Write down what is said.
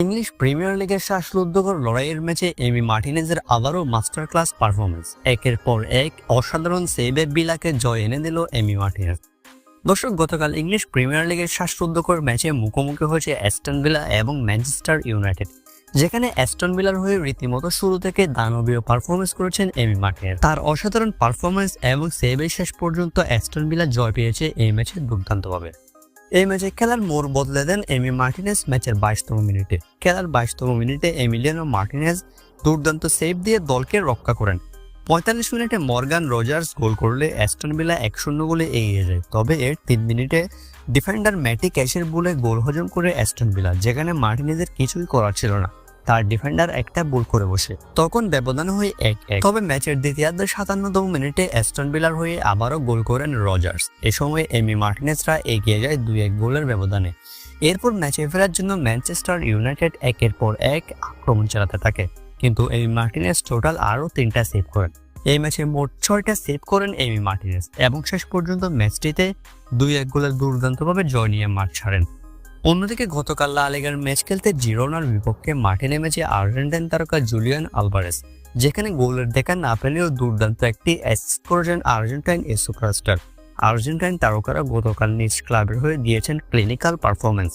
English premier লিগের শ্বাসরুদ্ধকর লড়াইয়ের ম্যাচে এমি মার্টিনেজের আবারও মাস্টার ক্লাস পারফরমেন্স, একের পর এক অসাধারণ সেভে বিলাকে জয় এনে দিল এমি মার্টিনেজ। দর্শক, গতকাল ইংলিশ প্রিমিয়ার লিগের শ্বাসরুদ্ধকর ম্যাচে মুখোমুখি হয়েছে অ্যাস্টন ভিলা এবং ম্যানচেস্টার ইউনাইটেড, যেখানে অ্যাস্টন ভিলার হয়ে রীতিমতো শুরু থেকে দানবীয় পারফরমেন্স করেছেন এমি মার্টিনেজ। তার অসাধারণ পারফরমেন্স এবং সেভের শেষ পর্যন্ত অ্যাস্টন ভিলা জয় পেয়েছে এই ম্যাচে দুর্দান্তভাবে। এই ম্যাচে খেলার মোড় বদলে দেন এমি মার্টিনেজ ম্যাচের 22তম মিনিটে। খেলার 22তম মিনিটে এমিলিয়ানো মার্টিনেজ দুর্দান্ত সেভ দিয়ে দলকে রক্ষা করেন। 45 মিনিটে মর্গান রজার্স গোল করলে অ্যাস্টন ভিলা 1-0 গোলে এগিয়ে যায়। তবে এর 3 মিনিটে ডিফেন্ডার ম্যাটি ক্যাশের বলে গোল হজম করে অ্যাস্টন ভিলা, যেখানে মার্টিনেজের কিছুই করার ছিল না, তার ডিফেন্ডার একটা ভুল করে বসে, তখন ব্যবধান হয়ে 1-1। তবে ম্যাচের দ্বিতীয়ার্ধে 57তম মিনিটে অ্যাস্টন ভিলার হয়ে আবারও গোল করেন রজার্স। এ সময় এমি মার্টিনেজরা এগিয়ে যায় 2-1 গোলের ব্যবধানে। এরপর ম্যাচে ফেরার জন্য ম্যানচেস্টার ইউনাইটেড একের পর এক আক্রমণ চালাতে থাকে, কিন্তু এমি মার্টিনেজ টোটাল আরও 3টা সেভ করেন। এই ম্যাচে মোট 6টা সেভ করেন এমি মার্টিনেজ এবং শেষ পর্যন্ত ম্যাচটিতে 2-1 গোলের দুর্দান্তভাবে জয় নিয়ে মাঠ ছাড়েন। অন্যদিকে গতকাল লা লিগার ম্যাচ খেলতে জিরোনার বিপক্ষে মাঠে নেমেছে আর্জেন্টাইন তারকা জুলিয়ান আলভারেজ, যেখানে গোলের দেখা না পেলেও দুর্দান্ত একটি অ্যাসিস্ট করেছেন আর্জেন্টাইন সুপারস্টার। আর্জেন্টাইন তারকারা গতকাল নিজ ক্লাবের হয়ে দিয়েছেন ক্লিনিক্যাল পারফরমেন্স।